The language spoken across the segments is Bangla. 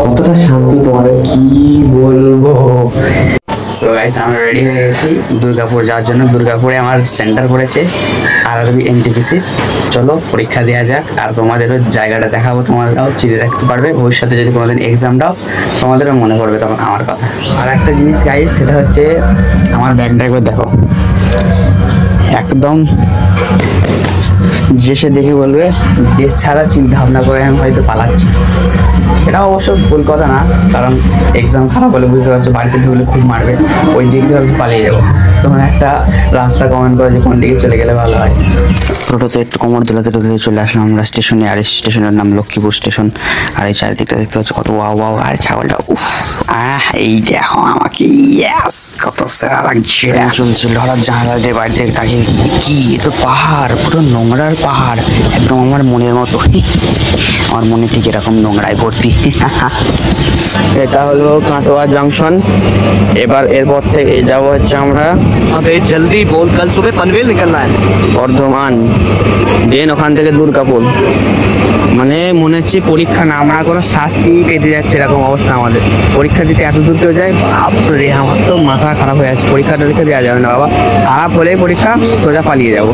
কতটা শান্তি তোমাদের কি বলবো। সো গাইস আমরা রেডি হয়ে গেছি দুর্গাপুর যাওয়ার জন্য। দুর্গাপুরে আমার সেন্টার পড়েছে আরআরবি এনটিপিসি। চলো পরীক্ষা দেওয়া যাক, আর তোমাদেরও জায়গাটা দেখাবো, তোমরাও চিঠি রাখতে পারবে। ভবিষ্যতে যদি কোনোদিন এক্সাম দাও তোমাদেরও মনে পড়বে তখন আমার কথা। আর একটা জিনিস গাইস, সেটা হচ্ছে আমার ব্যাগটা একবার দেখো, একদম যে সে দেখে বলবে দেশ ছাড়া চিন্তা ভাবনা করে আমি হয়তো পালাচ্ছি। সেটা অবশ্য ভুল কথা না, কারণ এক্সাম খারাপ হলে বুঝতে পারছো বাড়িতে ঢুকলে খুব মারবে, ওই দিক দিয়ে আমি পালিয়ে যাবো। তখন একটা রাস্তা কমেন্ট করে যে কোন দিকে চলে গেলে ভালো হয়। টোটোতে একটু কোমর দোলাতে টোটোতে চলে আসলাম আমরা স্টেশনে। আর স্টেশনের নাম লক্ষ্মীপুর স্টেশন। আর এই চারিদিকটা দেখতে পাচ্ছ কত ওয়াও ওয়াও। আর ছাগলটা উফ, এই দেখো আমাকে, ইয়াস কত সেরা লাগছে। চলছিল হঠাৎ জানালা দিয়ে বাড়ি থেকে তাকিয়ে কি এ তো পাহাড়, পুরো নোংরার পাহাড়, একদম আমার মনের মতো। আমার মনে ঠিক এরকম নোংরায় ভর্তি। এটা হলো কাটোয়া জংশন। এবার এরপর থেকে যাবো হচ্ছে আমরা जल्दी बोल, कल सुबह पनवेल निकलना है। বর্ধমান, দেন ওখান থেকে দুর্গাপুর। মানে মনে হচ্ছে পরীক্ষা না আমরা কোনো শাস্তি পেতে যাচ্ছে এরকম অবস্থা আমাদের। পরীক্ষা দিতে এত দূর কেউ যায়, বাপরে আমার তো মাথা খারাপ হয়ে যাচ্ছে। পরীক্ষা টরীক্ষা দেওয়া যাবে না বাবা, খারাপ হলে পরীক্ষা সোজা পালিয়ে যাবো।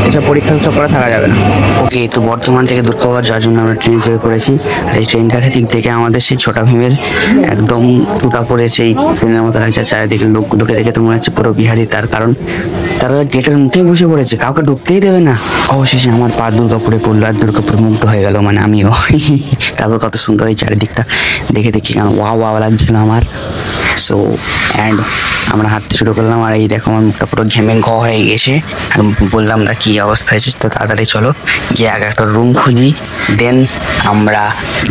এসব পরীক্ষা সব করে থাকা যাবে না। ওকে, তো বর্ধমান থেকে দুর্গাপুর যাওয়ার জন্য আমরা ট্রেন চেপে পড়েছি। আর এই ট্রেনটার দিক থেকে আমাদের সেই ছোটা ভীমের একদম টুটা পড়ে সেই ট্রেনের মতো লাগছে। চারিদিকে লোকগুলোকে দেখে তো মনে হচ্ছে পুরো বিহারি, তার কারণ তারা গেটের মুখে বসে পড়েছে, কাউকে ঢুকতেই দেবে না। অবশেষে আমার পা দুর্গাপুরে পড়লো, আর দুর্গাপুর মুগ্ধ হয়ে গেল, মানে আমিও। তারপর কত সুন্দর এই চারিদিকটা দেখে দেখি কেন ওয়া ওয়া লাগছিল আমার। সো অ্যান্ড আমরা হাঁটতে শুরু করলাম। আর এই দেখো আমার মুখটা পুরো ঘেমে হয়ে গেছে। আর বললাম না কি অবস্থা হয়েছে, তো তাড়াতাড়ি চলো গিয়ে আগে একটা রুম খুঁজি, দেন আমরা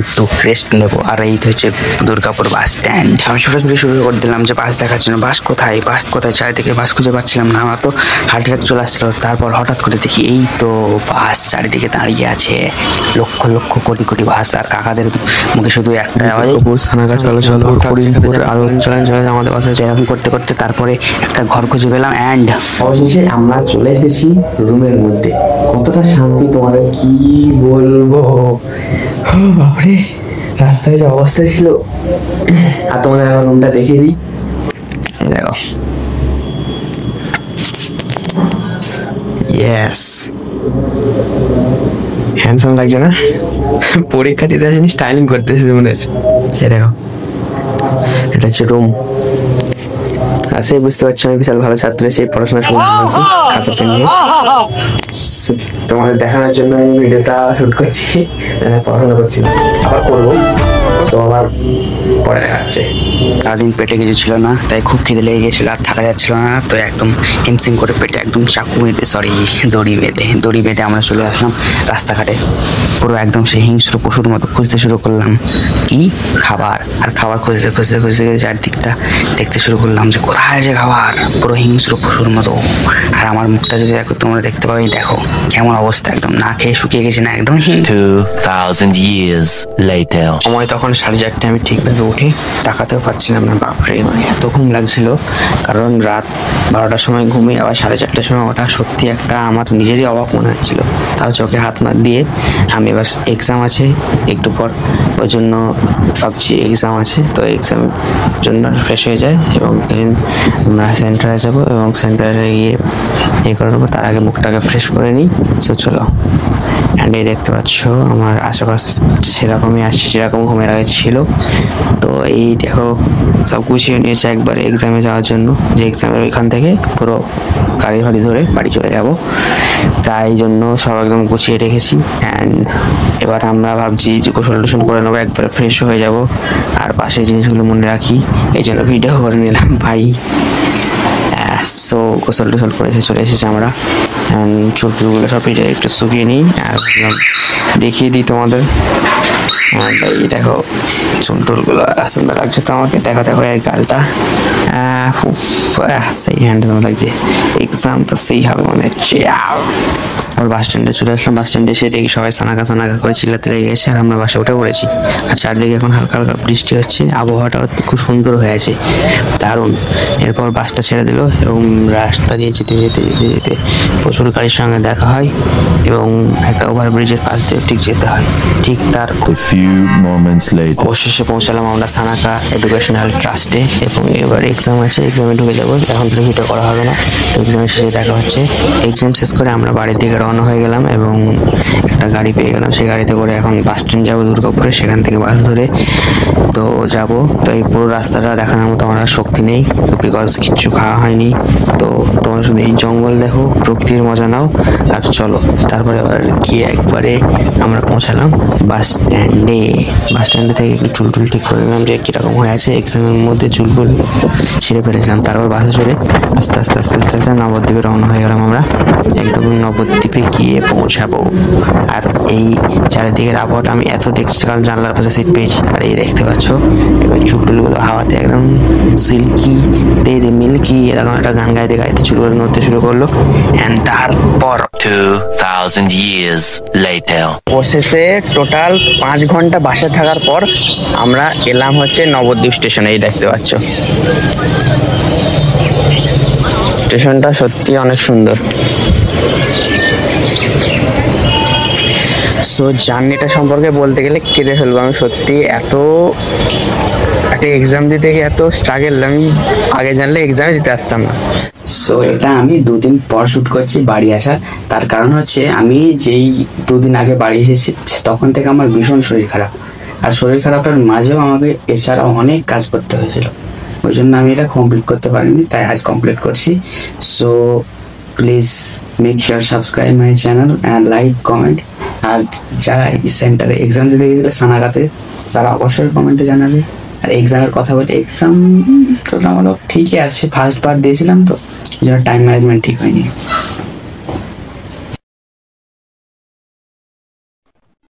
একটু রেস্ট নেবো। আর এই তো হচ্ছে দুর্গাপুর বাস স্ট্যান্ড। আমি ছোটাছুটি শুরু করে দিলাম যে বাস দেখার জন্য। বাস কোথায়, বাস কোথায়, চারিদিকে বাস খুঁজে পাচ্ছিলাম না। আমার তো হার্ট অ্যাটাক চলে আসছিল। তারপর হঠাৎ করে দেখি এই তো বাস চারিদিকে দাঁড়িয়ে আছে, লক্ষ লক্ষ কোটি কোটি বাস। আর কাকাদের মুখে শুধু একটা আওয়াজ, আরো চলেন চলেন আমাদের বাসে। এরকম করতে করতে তারপরে একটা ঘর খুঁজে পেলাম। অ্যান্ড অবশেষে আমরা চলে এসেছি রুমের মধ্যে। কতটা শান্তি তোমাদের কি বলবো। বাপরে, রাস্তায় যে অবস্থা ছিল। আর তোমাদের এখন রুমটা দেখিয়ে দিই, দেখো। ইয়েস, হ্যান্ডসাম লাগছে না? পরীক্ষা দিতে আসেনি, স্টাইলিং করতেছে মনে হচ্ছে। দেখো, এটা হচ্ছে রুম। আর সেই বুঝতে পারছো আমি বিশাল ভালো ছাত্র, সেই পড়াশোনা শুরু করেছি খাতা পেন নিয়ে। তোমাদের দেখানোর জন্য আমি ভিডিওটা শুট করছি, পড়াশোনা করছি না, আবার করবো। তো আবার পরে দেখাচ্ছে। সারাদিন পেটে কিছু ছিল না, তাই খুব খিদে লেগে গেছিল, আর থাকা যাচ্ছিল না। তো একদম হিমসিম করে পেটে একদম চাকু বেঁধে, দড়ি বেঁধে আমরা চলে আসলাম রাস্তাঘাটে। পুরো একদম সেই হিংস্র পশুর মতো খুঁজতে শুরু করলাম কি খাবার। আর খাবার খুঁজতে খুঁজতে খুঁজতে গেলে চারদিকটা দেখতে শুরু করলাম যে কোথায় আছে খাবার, পুরো হিংস্র পশুর মতো। আর আমার মুখটা যদি দেখো তোমরা দেখতে পাবে, দেখো কেমন অবস্থা, একদম না খেয়ে শুকিয়ে গেছে না, একদম 2000 years later. সময় তখন 4:30, আমি ঠিকভাবে উঠে তাকাতেও পাচ্ছিলাম না। বাপরে, মানে এত ঘুম লাগছিল, কারণ রাত 12টার সময় ঘুমিয়ে আবার 4:30টার সময় ওটা সত্যি একটা আমার নিজেরই অবাক মনে হচ্ছিল। তাও চোখে হাত মাত দিয়ে আমি এবার এক্সাম আছে একটু পর, ওই জন্য ভাবছি এক্সাম আছে, তো এক্সামের জন্য ফ্রেশ হয়ে যায় এবং আমরা সেন্টারে যাব এবং সেন্টারে গিয়ে করে নেবো। তার আগে মুখটাকে ফ্রেশ করে নিই। তো চলো। অ্যান্ড এই দেখতে পাচ্ছ আমার আশেপাশে সেরকমই আসছে যেরকম ঘুমের আগে ছিল। তো এই দেখো সব গুছিয়ে নিয়েছে একবার এক্সামে যাওয়ার জন্য, যে এক্সামের ওইখান থেকে পুরো গাড়ি ফাড়ি ধরে বাড়ি চলে যাব, তাই জন্য সব একদম গুছিয়ে রেখেছি। অ্যান্ড এবার আমরা ভাবছি যে গোসল টোসল করে নেবো, একবার ফ্রেশ হয়ে যাব, আর পাশে জিনিসগুলো মনে রাখি, এই জন্য ভিডিও করে নিলাম ভাই। সো গোসল টোসল করে চলে এসেছি আমরা। চুল টুলগুলো সব একটু শুকিয়ে নিই, আর দেখিয়ে দিই তোমাদের। এই দেখো চুল টুলগুলো সুন্দর লাগছে তো আমাকে, দেখো দেখো এই গালটা সেই হ্যান্ডসাম লাগছে। এক্সাম তো সেই হবে মনে হচ্ছে। তারপর বাস স্ট্যান্ডে চলে আসলাম। বাস স্ট্যান্ডে এসে দেখি সবাই সানাকা সানাকা করে চিল্লাতে লেগে গেছে, আর আমরা বাসে উঠে পড়েছি। আর চারদিকে এখন হালকা হালকা বৃষ্টি হচ্ছে, আবহাওয়াটাও খুব সুন্দর হয়ে আছে, দারুণ। এরপর বাসটা ছেড়ে দিল এবং রাস্তা দিয়ে যেতে যেতে যেতে যেতে প্রচুর গাড়ির সঙ্গে দেখা হয় এবং একটা ওভারব্রিজের পাশ দিয়ে ঠিক যেতে হয়। ঠিক তার A few moments later. অবশেষে পৌঁছালাম আমরা সানাকা এডুকেশনাল ট্রাস্টে এবং এবার এক্সাম আছে, এক্সামে ঢুকে যাবো। এখন তো ভিডিও করা হবে না, এক্সামের শেষে দেখা হচ্ছে। এক্সাম শেষ করে আমরা বাড়ির দিকে রওনা হয়ে গেলাম এবং একটা গাড়ি পেয়ে গেলাম। সেই গাড়িতে করে এখন বাস স্ট্যান্ড যাবো দুর্গাপুরে, সেখান থেকে বাস ধরে তো যাব। তো এই পুরো রাস্তাটা দেখানোর মতো আমার আর শক্তি নেই, বিকজ কিচ্ছু খাওয়া হয়নি। তো তোমরা শুধু এই জঙ্গল দেখো, প্রকৃতির মজা নাও আর চলো। তারপরে আবার গিয়ে একবারে আমরা পৌঁছালাম বাস স্ট্যান্ডে। বাস স্ট্যান্ডে থেকে একটু চুল টুল ঠিক করে নিলাম যে কীরকম হয়ে আছে, এক্সামের মধ্যে চুলগুল ছিঁড়ে ফেলেছিলাম। তারপর বাসে চড়ে আস্তে আস্তে আস্তে আস্তে আস্তে নবদ্বীপে রওনা হয়ে গেলাম আমরা। একদম নবদ্বীপে গিয়ে পৌঁছাবো। আর এই চারিদিকের আবহাওয়াটা আমি এত দেখছি কারণ জানলার পাশে সিট পেয়েছি। আর এই দেখতে পাচ্ছ এবার চুলগুলো হাওয়াতে একদম সিল্কি তেরে মিল্কি এরকম একটা গান গাইতে গাইতে চুলগুলো নড়তে শুরু করলো। অ্যান্ড তারপর 2,000 years later. অবশেষে টোটাল 5 ঘন্টা বাসে থাকার পর আমরা এলাম হচ্ছে নবদ্বীপ স্টেশনে। এই দেখতে পাচ্ছ স্টেশনটা সত্যি অনেক সুন্দর। সো জার্নিটা সম্পর্কে বলতে গেলে কেঁদে ফেলবো আমি সত্যি। এত একটা এক্সাম দিতে গিয়ে এত স্ট্রাগল আমি আগে জানলে এক্সামে দিতে আসতাম না। সো এটা আমি 2 দিন পর শ্যুট করছি বাড়ি আসার। তার কারণ হচ্ছে আমি যেই 2 দিন আগে বাড়ি এসেছি তখন থেকে আমার ভীষণ শরীর খারাপ, আর শরীর খারাপের মাঝেও আমাকে এছাড়াও অনেক কাজ করতে হয়েছিল, ওই জন্য আমি এটা কমপ্লিট করতে পারিনি, তাই আজ কমপ্লিট করছি। So please make sure subscribe my channel and like comment. আর যারা এই সেন্টারে এক্সাম দিতে গেছিলো সানাগাতে তারা অবশ্যই কমেন্টে জানাবে। আর এক্সামের কথা বলে, এক্সাম তো আমার ঠিকই আছে, ফার্স্ট বার দিয়েছিলাম তো, এই জন্য টাইম ম্যানেজমেন্ট ঠিক হয়নি।